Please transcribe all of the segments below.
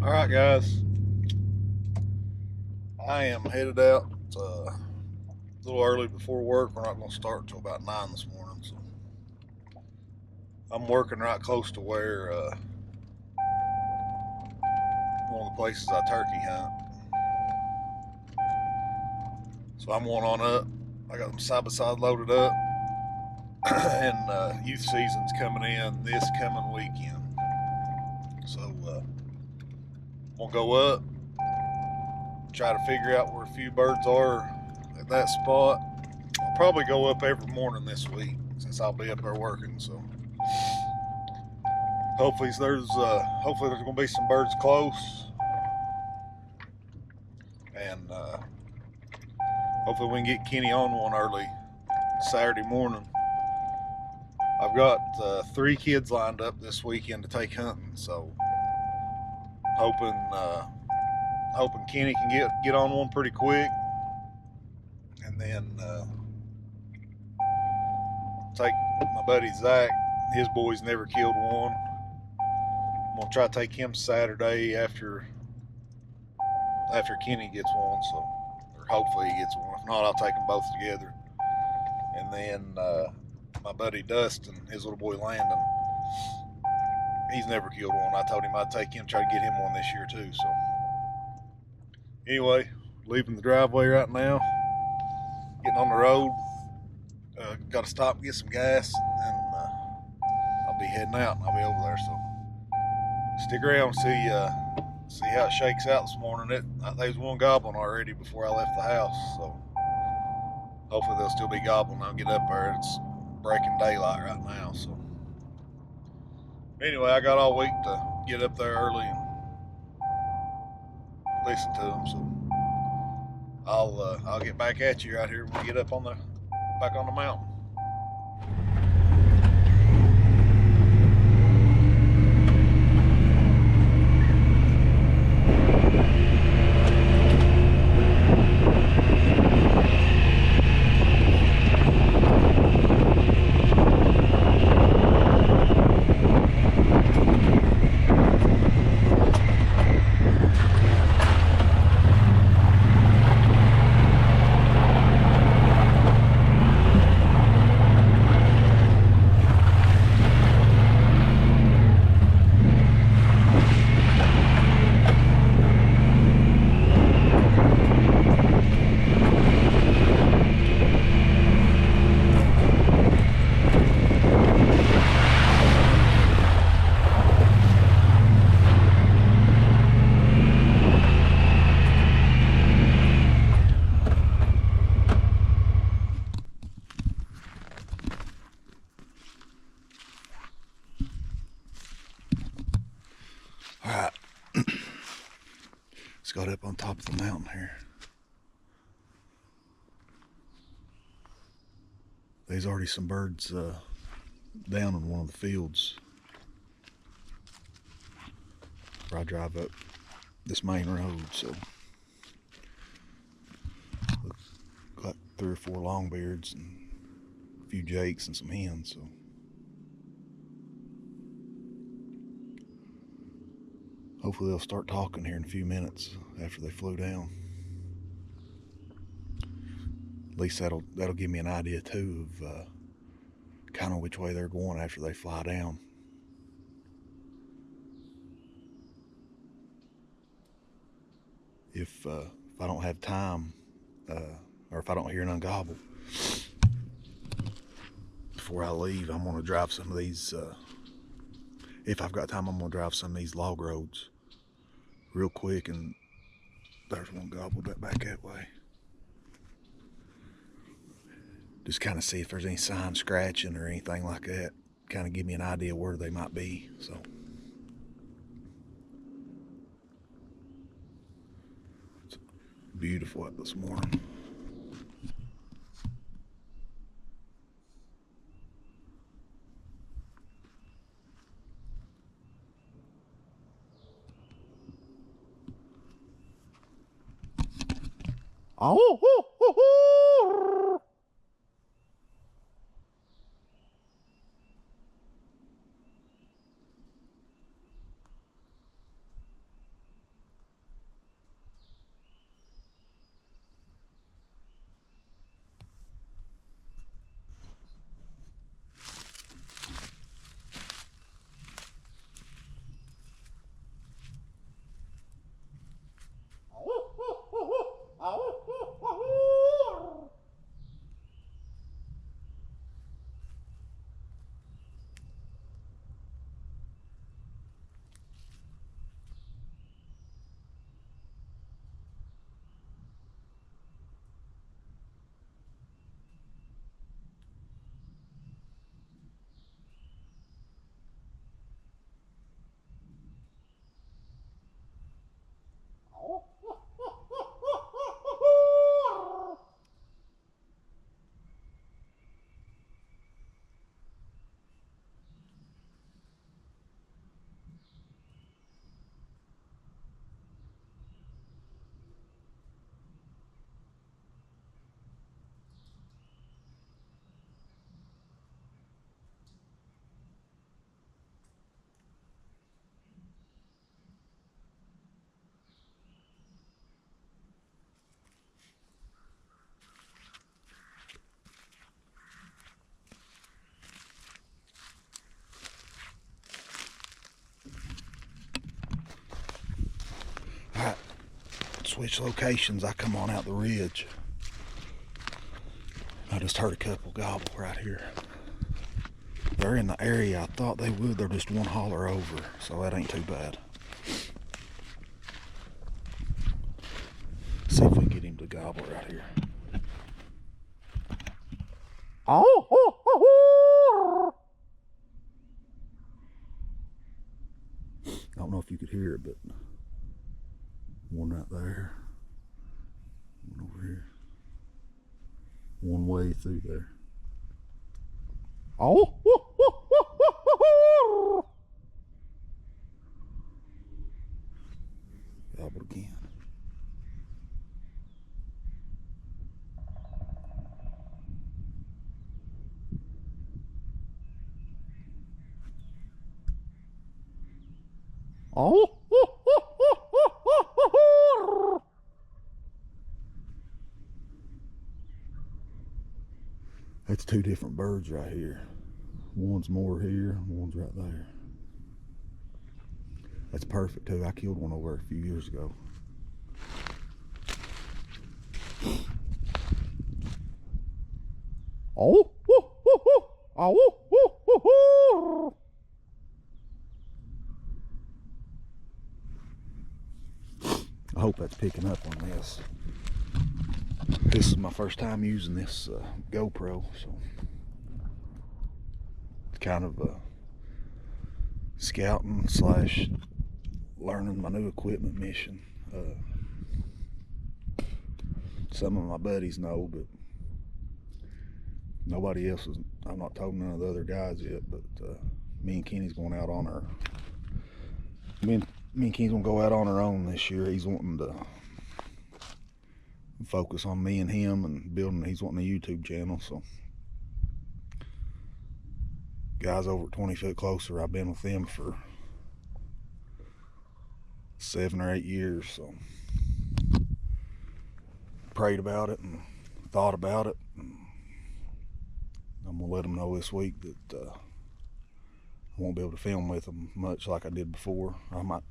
Alright, guys. I am headed out a little early before work. We're not going to start until about 9 this morning. So I'm working right close to where one of the places I turkey hunt. So I'm going on up. I got them side by side loaded up. And youth season's coming in this coming weekend. So I'm going to go up, try to figure out where a few birds are at that spot. I'll probably go up every morning this week since I'll be up there working. So hopefully there's going to be some birds close, and hopefully we can get Kenny on one early Saturday morning. I've got 3 kids lined up this weekend to take hunting, so hoping Kenny can get on one pretty quick, and then take my buddy Zach. His boys never killed one. I'm gonna try to take him Saturday after Kenny gets one, so, or hopefully he gets one. If not, I'll take them both together. And then my buddy Dustin, his little boy Landon, he's never killed one. I told him I'd take him, try to get him one this year too. So anyway, leaving the driveway right now, getting on the road. Got to stop and get some gas, and I'll be heading out, and I'll be over there. So stick around, see how it shakes out this morning. There was one goblin already before I left the house, so hopefully they'll still be gobbling. I'll get up there. It's breaking daylight right now, so anyway, I got all week to get up there early and listen to them. So I'll get back at you right here when we get up back on the mountain. Alright, let's go up on top of the mountain here. There's already some birds down in one of the fields where I drive up this main road. So look like 3 or 4 longbeards and a few jakes and some hens. So hopefully they'll start talking here in a few minutes after they flew down. At least that'll give me an idea too of kind of which way they're going after they fly down. If I don't have time, or if I don't hear none gobble before I leave, I'm gonna drive some of these. If I've got time, I'm gonna drive some of these log roads real quick. And there's one gobbled back that way. Just kind of see if there's any sign scratching or anything like that. Kind of give me an idea where they might be. So it's beautiful out this morning. Oh, Alright, switch locations. I come on out the ridge. I just heard a couple gobble right here. They're in the area I thought they would. They're just one holler over, so that ain't too bad. See if we can get him to gobble right here. Oh! I don't know if you could hear it, but one right there, one over here, one way through there. Oh! Gobbled again. Oh! That's two different birds right here. One's more here, one's right there. That's perfect too. I killed one over a few years ago. Oh! Oh! I hope that's picking up on this. This is my first time using this GoPro, so it's kind of a scouting slash learning my new equipment mission. Some of my buddies know, but nobody else is. I've not told none of the other guys yet, but me and Kenny's going out on our. Me and Kenny's gonna go out on our own this year. He's wanting to focus on me and him and building. He's wanting a YouTube channel, so guys over at 20 Foot Closer, I've been with them for 7 or 8 years, so prayed about it and thought about it, and I'm gonna let them know this week that I won't be able to film with them much like I did before. I might,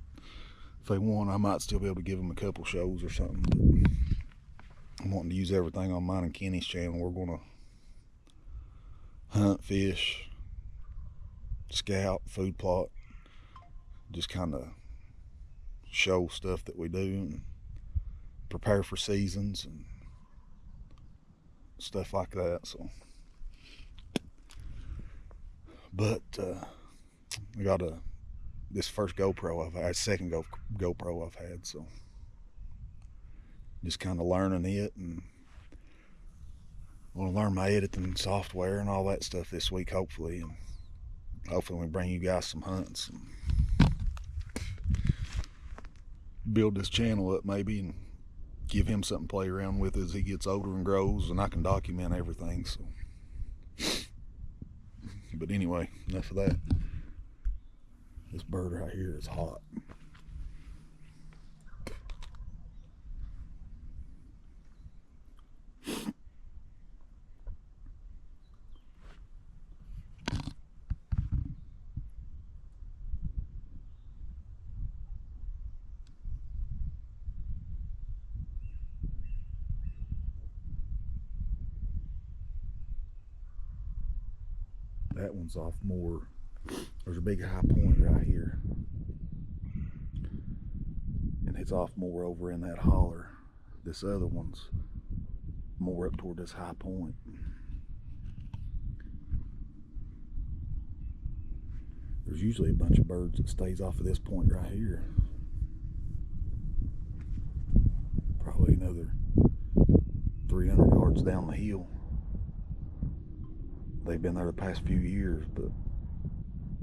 if they want, I might still be able to give them a couple shows or something, but I'm wanting to use everything on mine and Kenny's channel. We're gonna hunt, fish, scout, food plot, just kind of show stuff that we do and prepare for seasons and stuff like that. So, but I got this first GoPro I've had, second GoPro I've had, so just kind of learning it, and I want to learn my editing software and all that stuff this week, hopefully, and hopefully we bring you guys some hunts and build this channel up maybe, and give him something to play around with as he gets older and grows, and I can document everything. So, but anyway, enough of that. This bird right here is hot. That one's off more. There's a big high point right here, and it's off more over in that holler. This other one's more up toward this high point. There's usually a bunch of birds that stays off of this point right here. Probably another 300 yards down the hill. They've been there the past few years, but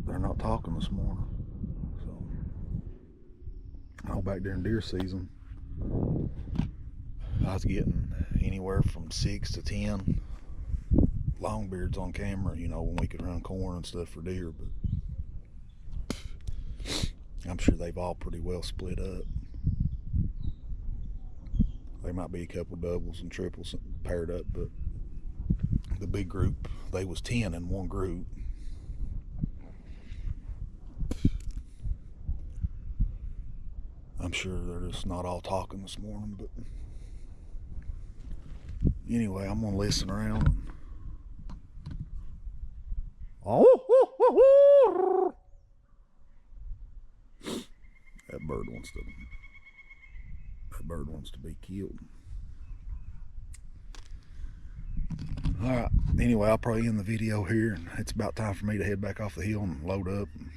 they're not talking this morning. So, I know back during deer season, I was getting anywhere from 6 to 10 longbeards on camera, you know, when we could run corn and stuff for deer, but I'm sure they've all pretty well split up. There might be a couple doubles and triples paired up, but the big group, they was 10 in one group. I'm sure they're just not all talking this morning, but anyway, I'm gonna listen around. That bird wants to be killed. All right. Anyway, I'll probably end the video here, and it's about time for me to head back off the hill and load up and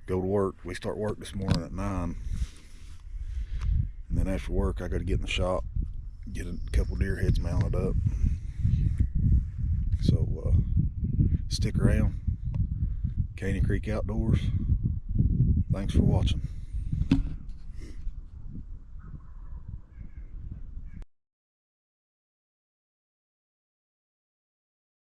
go to work. We start work this morning at 9, and then after work, I got to get in the shop, get a couple deer heads mounted up. So stick around. Caney Creek Outdoors. Thanks for watching.